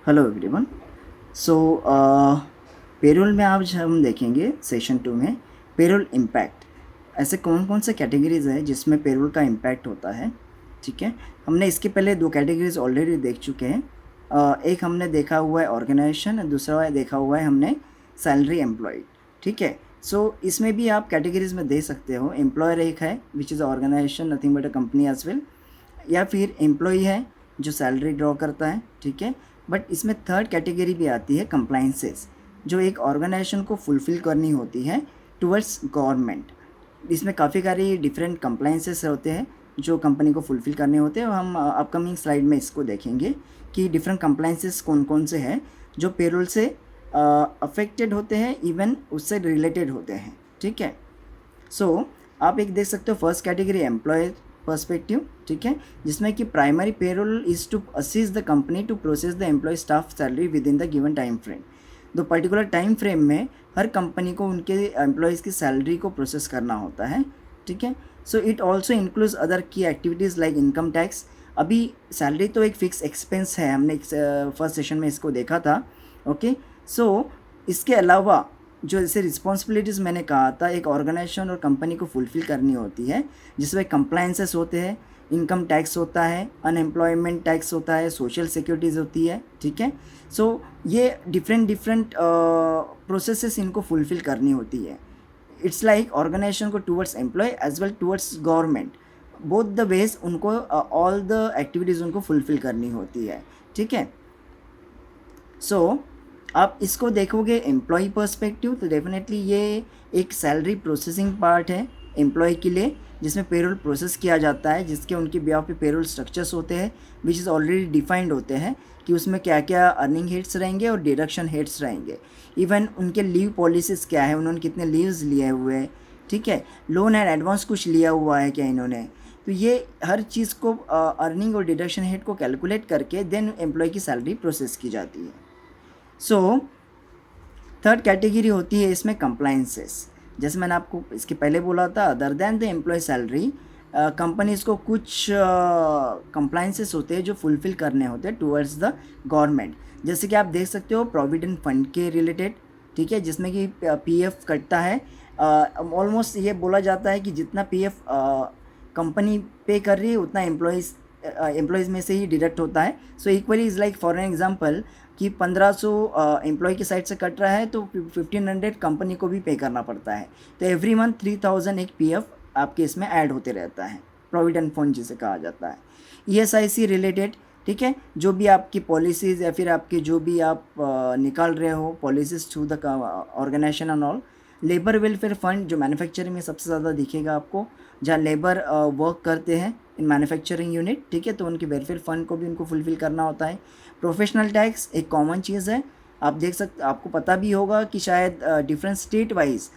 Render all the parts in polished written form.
Hello everyone. सो payroll में आज हम देखेंगे सेशन 2 में पेरोल इम्पैक्ट। ऐसे कौन कौन से कैटेगरीज है जिसमें पेरोल का इम्पैक्ट होता है। ठीक है, हमने इसके पहले 2 कैटेगरीज ऑलरेडी देख चुके हैं। एक हमने देखा हुआ है ऑर्गेनाइजेशन, दूसरा देखा हुआ है हमने सैलरी एम्प्लॉयड। ठीक है, सो इसमें भी आप कैटेगरीज में दे सकते हो। एम्प्लॉयर एक है which is organization, nothing but a company as well, या फिर एम्प्लॉई है जो सैलरी ड्रॉ करता है। ठीक है, बट इसमें थर्ड कैटेगरी भी आती है कंप्लाइंसेस, जो एक ऑर्गेनाइजेशन को फुलफ़िल करनी होती है टुवर्ड्स गवर्नमेंट। इसमें काफ़ी सारी डिफरेंट कंप्लाइंसेस होते हैं जो कंपनी को फुलफ़िल करने होते हैं, और हम अपकमिंग स्लाइड में इसको देखेंगे कि डिफरेंट कंप्लाइंसेस कौन कौन से हैं जो पेरोल से अफेक्टेड होते हैं, इवन उससे रिलेटेड होते हैं। ठीक है, सो आप एक देख सकते हो फर्स्ट कैटेगरी एम्प्लॉयर पर्सपेक्टिव। ठीक है, जिसमें कि primary payroll is to assist the company to process the employ staff salary within the given time frame. दो पर्टिकुलर टाइम फ्रेम में हर कंपनी को उनके एम्प्लॉयज़ की सैलरी को प्रोसेस करना होता है। ठीक है, so it also includes other की एक्टिविटीज़ लाइक इनकम टैक्स। अभी सैलरी तो एक फिक्स एक्सपेंस है, हमने फर्स्ट सेशन में इसको देखा था। ओके, सो इसके अलावा जो जैसे रिस्पॉन्सिबिलिटीज़ मैंने कहा था एक ऑर्गेनाइजेशन और कंपनी को फुलफ़िल करनी होती है, जिसमें कंप्लायंसेस होते हैं, इनकम टैक्स होता है, अनएम्प्लॉयमेंट टैक्स होता है, सोशल सिक्योरिटीज़ होती है। ठीक है, सो ये डिफरेंट प्रोसेसेस इनको फुलफ़िल करनी होती है। इट्स लाइक ऑर्गेनाइजेशन को towards employ as well towards government, both the wage उनको ऑल द एक्टिविटीज़ उनको फुलफ़िल करनी होती है। ठीक है, सो आप इसको देखोगे एम्प्लॉय पर्सपेक्टिव, तो डेफिनेटली ये एक सैलरी प्रोसेसिंग पार्ट है एम्प्लॉय के लिए, जिसमें पेरोल प्रोसेस किया जाता है, जिसके उनके बिहाफ पे पेरोल स्ट्रक्चर्स होते हैं विच इज़ ऑलरेडी डिफाइंड होते हैं कि उसमें क्या क्या अर्निंग हेड्स रहेंगे और डिडक्शन हेड्स रहेंगे। इवन उनके लीव पॉलिसीज़ क्या है, उन्होंने कितने लीव्स लिए हुए हैं। ठीक है, लोन एंड एडवांस कुछ लिया हुआ है क्या इन्होंने, तो ये हर चीज़ को अर्निंग और डिडक्शन हेड को कैलकुलेट करके देन एम्प्लॉय की सैलरी प्रोसेस की जाती है। सो थर्ड कैटेगरी होती है इसमें कंप्लाइंसेस। जैसे मैंने आपको इसके पहले बोला था, other than the employ salary companies को कुछ कंप्लाइंसेस होते हैं जो फुलफ़िल करने होते हैं टुवर्ड्स द गवर्नमेंट। जैसे कि आप देख सकते हो प्रोविडेंट फंड के रिलेटेड। ठीक है, जिसमें कि पीएफ कटता है। ऑलमोस्ट ये बोला जाता है कि जितना पीएफ कंपनी पे कर रही है उतना एम्प्लॉयज़ में से ही डिडक्ट होता है। So equally is like for an example कि 1500 एम्प्लॉय की साइड से कट रहा है तो 1500 कंपनी को भी पे करना पड़ता है। तो एवरी मंथ 3000 एक पीएफ आपके इसमें ऐड होते रहता है, प्रोविडेंट फंड जिसे कहा जाता है। ईएसआईसी रिलेटेड, ठीक है, जो भी आपकी पॉलिसीज़ या फिर आपकी जो भी आप निकाल रहे हो policies through the organization and all. Labour welfare fund जो मैन्युफैक्चरिंग में सबसे ज़्यादा दिखेगा आपको, जहाँ लेबर वर्क करते हैं इन मैन्युफैक्चरिंग यूनिट। ठीक है, तो उनके वेलफेयर फंड को भी उनको फुलफ़िल करना होता है। प्रोफेशनल टैक्स एक कॉमन चीज़ है, आप देख सकते, आपको पता भी होगा कि शायद डिफरेंट स्टेट वाइज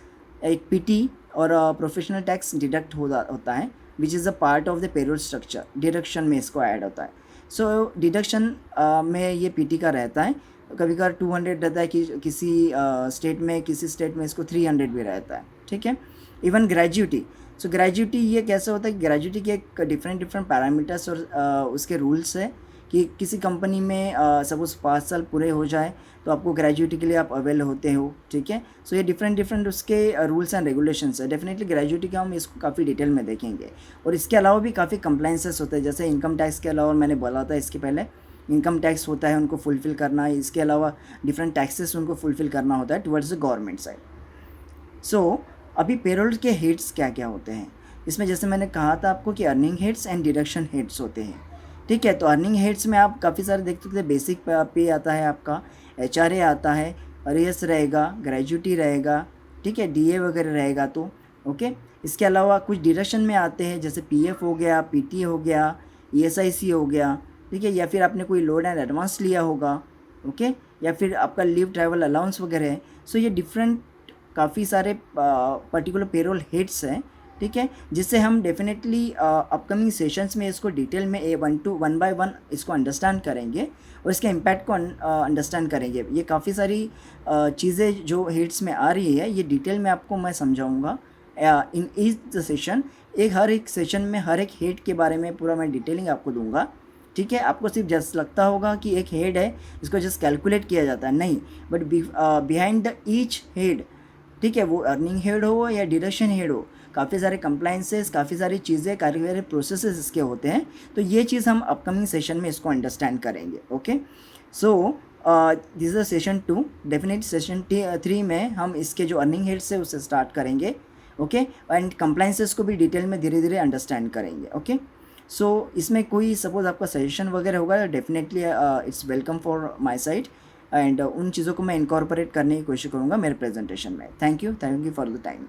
एक पीटी और प्रोफेशनल टैक्स डिडक्ट होता है which is a part of the payroll structure. Deduction में इसको ऐड होता है। सो डिडक्शन में ये पीटी का रहता है। कभी कभार 200 रहता है कि किसी स्टेट में, किसी स्टेट में इसको 300 भी रहता है। ठीक है, इवन ग्रेजुटी। सो ग्रेजुटी ये कैसे होता है कि ग्रेजुटी के एक डिफरेंट पैरामीटर्स और उसके रूल्स है कि किसी कंपनी में सपोज 5 साल पूरे हो जाए तो आपको ग्रेजुटी के लिए आप अवेल होते हो। ठीक है, सो ये डिफरेंट उसके रूल्स एंड रेगुलेशंस है। डेफिनेटली ग्रेजुटी का हम इसको काफ़ी डिटेल में देखेंगे। और इसके अलावा भी काफ़ी कंप्लाइंसेस होते हैं, जैसे इनकम टैक्स के अलावा मैंने बोला था इसके पहले, इनकम टैक्स होता है उनको फुलफ़िल करना। इसके अलावा डिफरेंट टैक्सेस उनको फुलफ़िल करना होता है टुवर्ड्स द गवर्नमेंट साइड। सो अभी पेरोल के हेड्स क्या क्या होते हैं इसमें, जैसे मैंने कहा था आपको कि earning heads and deduction heads होते हैं। ठीक है, तो अर्निंग हेड्स में आप काफ़ी सारे देख सकते हैं। बेसिक पे आता है आपका, एचआरए आता है, अरियस रहेगा, ग्रेजुटी रहेगा, ठीक है, डीए वगैरह रहेगा। तो ओके, इसके अलावा कुछ डिडक्शन में आते हैं जैसे पीएफ हो गया, पीटी हो गया, ईएसआईसी हो गया। ठीक है, या फिर आपने कोई लोड एंड एडवांस लिया होगा। ओके, या फिर आपका लीव ट्रैवल अलाउंस वगैरह है। सो ये डिफरेंट काफ़ी सारे पर्टिकुलर पेरोल हेड्स हैं। ठीक है, जिससे हम डेफिनेटली अपकमिंग सेशंस में इसको डिटेल में वन बाय वन इसको अंडरस्टैंड करेंगे और इसके इम्पैक्ट को अंडरस्टैंड करेंगे। ये काफ़ी सारी चीज़ें जो हेड्स में आ रही है ये डिटेल में आपको मैं समझाऊंगा इन ईच द सेशन। हर एक सेशन में हर एक हेड के बारे में पूरा मैं डिटेलिंग आपको दूंगा। ठीक है, आपको सिर्फ जस्ट लगता होगा कि एक हेड है, इसको जस्ट कैलकुलेट किया जाता है, नहीं, but behind the each head, ठीक है, वो अर्निंग हेड हो या डिडक्शन हेड हो, काफ़ी सारे कंप्लाइंसेस, काफ़ी सारी चीज़ें, काफ़ी सारे प्रोसेसेस इसके होते हैं। तो ये चीज़ हम अपकमिंग सेशन में इसको अंडरस्टैंड करेंगे। Okay, so this is session 2। Definite session 3 में हम इसके जो अर्निंग हेड्स है उसे स्टार्ट करेंगे। ओके, एंड कंप्लाइंसेस को भी डिटेल में धीरे धीरे अंडरस्टैंड करेंगे। ओके, सो इसमें कोई सपोज आपका सजेशन वगैरह होगा, definitely it's welcome for my side, and उन चीज़ों को मैं इनकॉर्पोरेट करने की कोशिश करूँगा मेरे प्रेजेंटेशन में। Thank you for the time.